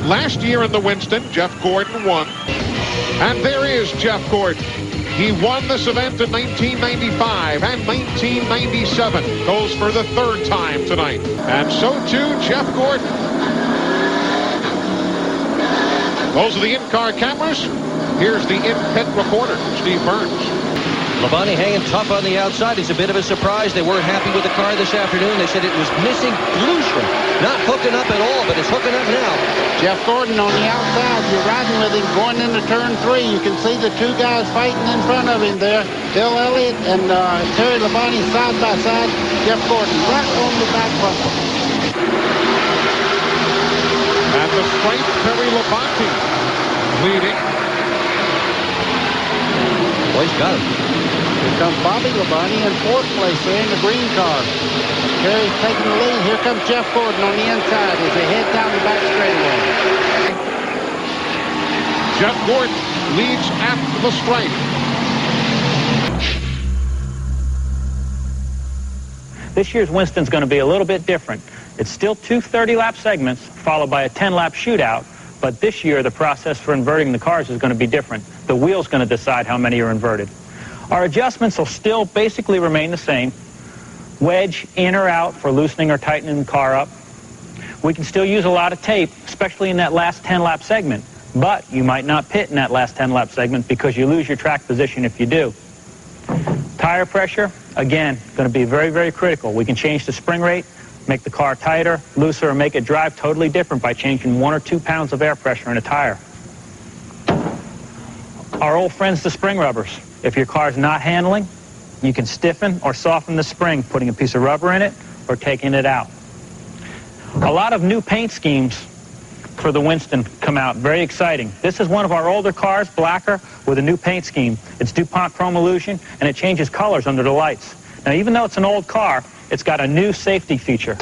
Last year in the Winston, Jeff Gordon won. And there is Jeff Gordon. He won this event in 1995 and 1997. Goes for the third time tonight. And so too, Jeff Gordon. Those are the in-car cameras. Here's the in-pit reporter, Steve Burns. Labonte hanging tough on the outside. It's a bit of a surprise. They weren't happy with the car this afternoon. They said it was missing pollution. Not hooking up at all, but it's hooking up now. Jeff Gordon on the outside. You're riding with him going into turn 3. You can see the two guys fighting in front of him there. Bill Elliott and Terry Labonte side by side. Jeff Gordon right on the back bumper. And the straight Terry Labonte leading. Boy, he's got him. Here comes Bobby Labonte in 4th place there in the green car. Terry's taking the lead. Here comes Jeff Gordon on the inside as they head down the back straightaway. Jeff Gordon leads after the stripe. This year's Winston's going to be a little bit different. It's still 2 30-lap segments followed by a 10-lap shootout, but this year the process for inverting the cars is going to be different. The wheel's going to decide how many are inverted. Our adjustments will still basically remain the same. Wedge in or out for loosening or tightening the car up. We can still use a lot of tape, especially in that last 10-lap segment, but you might not pit in that last 10-lap segment because you lose your track position if you do. Tire pressure, again, going to be very, very critical. We can change the spring rate, make the car tighter, looser, or make it drive totally different by changing 1 or 2 pounds of air pressure in a tire. Our old friends, the spring rubbers. If your car's not handling, you can stiffen or soften the spring, putting a piece of rubber in it or taking it out. A lot of new paint schemes for the Winston come out. Very exciting. This is one of our older cars, blacker, with a new paint scheme. It's DuPont Chrome Illusion, and it changes colors under the lights. Now, even though it's an old car, it's got a new safety feature.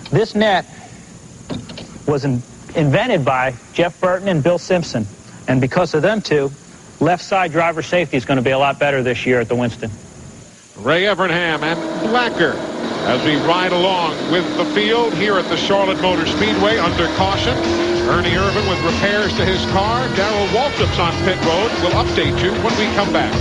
This net was invented by Jeff Burton and Bill Simpson. And because of them two, left side driver safety is going to be a lot better this year at the Winston. Ray Evernham and Blacker as we ride along with the field here at the Charlotte Motor Speedway under caution. Ernie Irvin with repairs to his car. Darrell Waltrip's on pit road. We'll update you when we come back.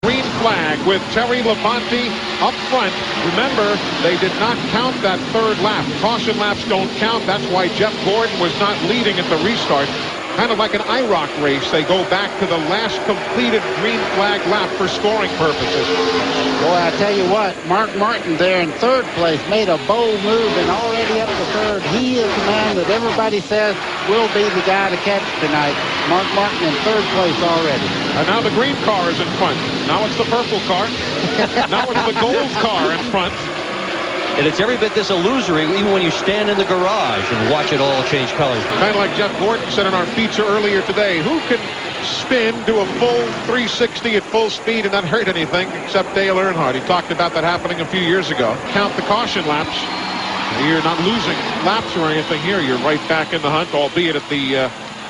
Green flag with Terry Labonte up front. Remember, they did not count that third lap. Caution laps don't count. That's why Jeff Gordon was not leading at the restart. Kind of like an IROC race. They go back to the last completed green flag lap for scoring purposes. Boy, I tell you what, Mark Martin there in 3rd place made a bold move and already up to 3rd. He is the man that everybody says will be the guy to catch tonight. Mark Martin in 3rd place already. And now the green car is in front. Now it's the purple car. Now it's the gold car in front. And it's every bit this illusory, even when you stand in the garage and watch it all change colors. Kind of like Jeff Gordon said in our feature earlier today. Who can spin, do a full 360 at full speed and not hurt anything except Dale Earnhardt? He talked about that happening a few years ago. Count the caution laps. You're not losing laps or anything here. You're right back in the hunt, albeit at the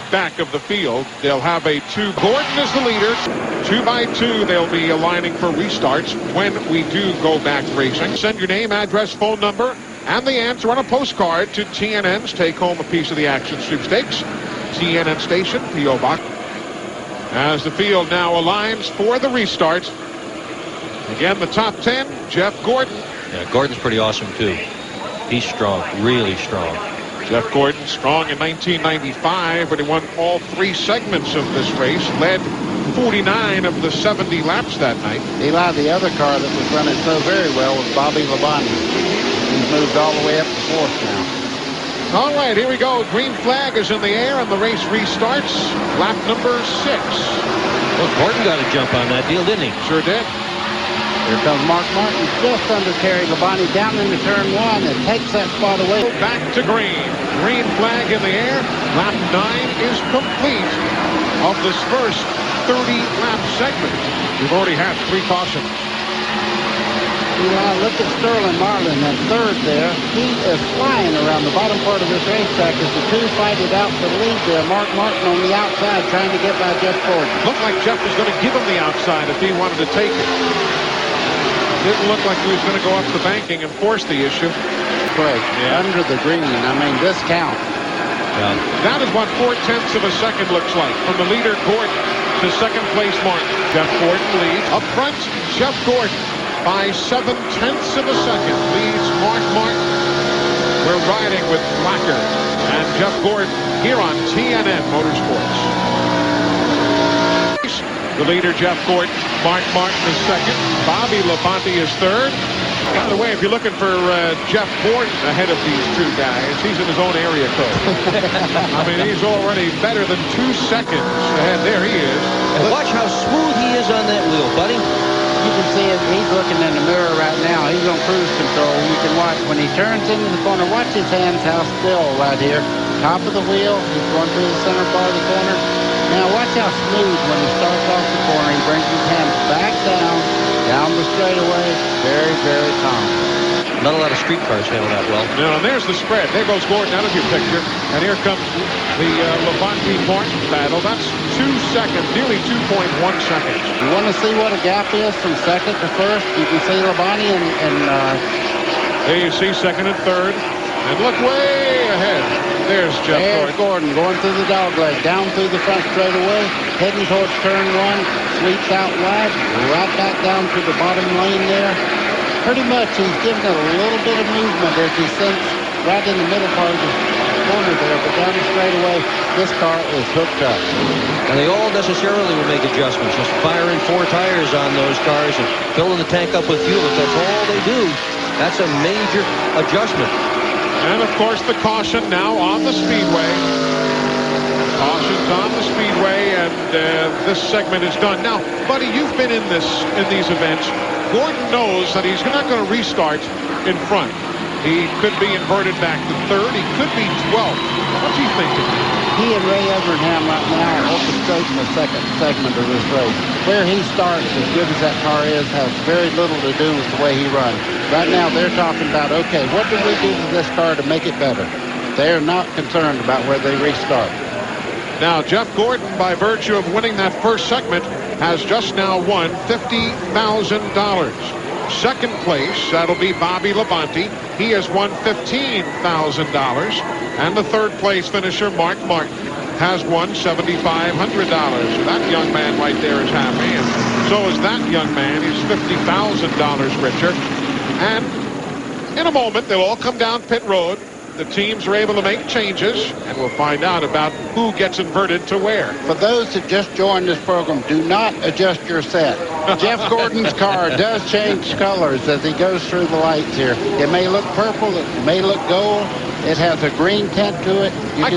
back of the field. They'll have a 2. Gordon is the leader. 2 by 2 they'll be aligning for restarts when we do go back racing. Send your name, address, phone number, and the answer on a postcard to TNN's Take Home a Piece of the Action Sweepstakes. TNN Station, P.O. Box. As the field now aligns for the restarts. Again, the top 10, Jeff Gordon. Yeah, Gordon's pretty awesome, too. He's strong, really strong. Jeff Gordon strong in 1995, but he won all 3 segments of this race. Led 49 of the 70 laps that night. Eli, the other car that was running so very well was Bobby Labonte. He's moved all the way up to 4th now. All right, here we go. Green flag is in the air and the race restarts. Lap number 6. Well, Gordon got a jump on that deal, didn't he? Sure did. Here comes Mark Martin just under Terry Labonte down into turn 1 and takes that spot away. Back to green. Green flag in the air. Lap 9 is complete of this first 30-lap segment. We've already had 3 cautions. Eli, look at Sterling Marlin in 3rd there. He is flying around the bottom part of this racetrack as the 2 fight it out for the lead there. Mark Martin on the outside trying to get by Jeff Gordon. Looked like Jeff was going to give him the outside if he wanted to take it. Didn't look like he was going to go up the banking and force the issue. place. Under the green. I mean, this counts. Yeah. That is what 4/10 of a second looks like from the leader Gordon to second place Martin. Jeff Gordon leads. Up front, Jeff Gordon by 7/10 of a second leads Mark Martin. We're riding with Blacker and Jeff Gordon here on TNN Motorsports. The leader Jeff Gordon, Mark Martin is second, Bobby Labonte is third. By the way, if you're looking for Jeff Gordon ahead of these two guys, he's in his own area code. I mean, he's already better than 2 seconds ahead. There he is. And watch how smooth he is on that wheel, buddy. You can see it. He's looking in the mirror right now. He's on cruise control. You can watch when he turns into the corner. Watch his hands how still right here. Top of the wheel. He's going through the center part of the corner. Now watch how smooth when he starts off the corner. He brings his hands back down the straightaway. Very, very calm. Not a lot of street cars handle that well. Now, and there's the spread. There goes Gordon out of your picture. And here comes the Labonte-Martin battle. That's 2 seconds, nearly 2.1 seconds. You want to see what a gap is from second to first? You can see Labonte and there you see second and third. And look way ahead. There's Jeff Gordon going through the dog leg, down through the front straightaway, heading towards turn one, sweeps out wide, right back down to the bottom lane there. Pretty much he's giving it a little bit of movement as he sinks right in the middle part of the corner there, but down the straightaway, this car is hooked up. And they all necessarily will make adjustments, just firing 4 tires on those cars and filling the tank up with fuel. If that's all they do, that's a major adjustment. And, of course, the caution now on the speedway. Caution's on the speedway, and this segment is done. Now, buddy, you've been in these events. Gordon knows that he's not going to restart in front. He could be inverted back to third. He could be 12th. What's he thinking? He and Ray Evernham right now are orchestrating the second segment of this race. Where he starts, as good as that car is, has very little to do with the way he runs. Right now, they're talking about, okay, what do we do to this car to make it better? They're not concerned about where they restart. Now, Jeff Gordon, by virtue of winning that first segment, has just now won $50,000. Second place, that'll be Bobby Labonte. He has won $15,000. And the third place finisher, Mark Martin, has won $7,500. That young man right there is happy, and so is that young man. He's $50,000 richer. And in a moment, they'll all come down pit road. The teams are able to make changes, and we'll find out about who gets inverted to where. For those that just joined this program, do not adjust your set. Jeff Gordon's car does change colors as he goes through the lights here. It may look purple, it may look gold. It has a green tint to it. I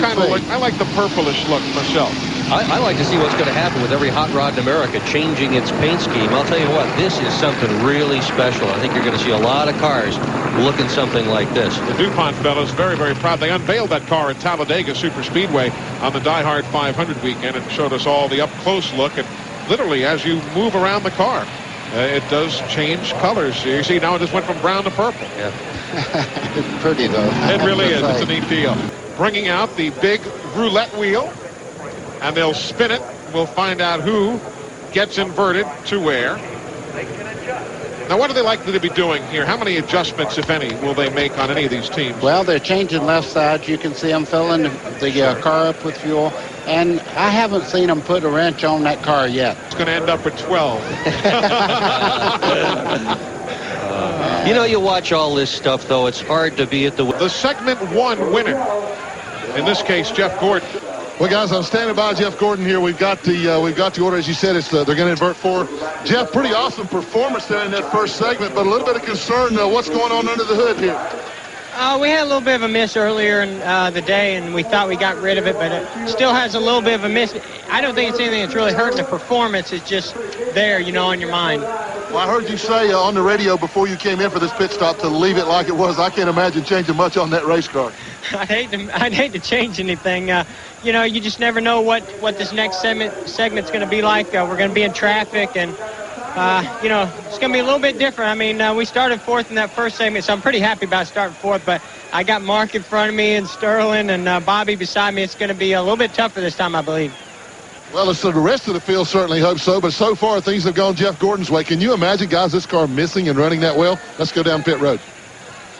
like the purplish look myself. I like to see what's going to happen with every hot rod in America changing its paint scheme. I'll tell you what, this is something really special. I think you're going to see a lot of cars looking something like this. The DuPont fellas very, very proud. They unveiled that car at Talladega Super Speedway on the Die Hard 500 weekend and showed us all the up-close look. And literally, as you move around the car, it does change colors. You see, now it just went from brown to purple. Yeah. It's pretty, though. It really is. It's a neat deal. Bringing out the big roulette wheel, and they'll spin it. We'll find out who gets inverted to where. Now, what are they likely to be doing here? How many adjustments, if any, will they make on any of these teams? Well, they're changing left sides. You can see them filling the car up with fuel. And I haven't seen them put a wrench on that car yet. It's going to end up with 12. You know, you watch all this stuff, though. It's hard to be at The segment 1 winner. In this case, Jeff Gordon. Well, guys, I'm standing by Jeff Gordon here. We've got the order, as you said. It's they're going to invert 4. Jeff, pretty awesome performance there in that first segment, but a little bit of concern. What's going on under the hood here? We had a little bit of a miss earlier in the day, and we thought we got rid of it, but it still has a little bit of a miss. I don't think it's anything that's really hurting the performance. It's just there, on your mind. Well, I heard you say on the radio before you came in for this pit stop to leave it like it was. I can't imagine changing much on that race car. I'd hate to change anything. You just never know what this next segment's going to be like. We're going to be in traffic, and it's going to be a little bit different. I mean, we started 4th in that first segment, so I'm pretty happy about starting 4th, but I got Mark in front of me and Sterling and Bobby beside me. It's going to be a little bit tougher this time, I believe. Well, so the rest of the field certainly hopes so, but so far things have gone Jeff Gordon's way. Can you imagine, guys, this car missing and running that well? Let's go down pit road.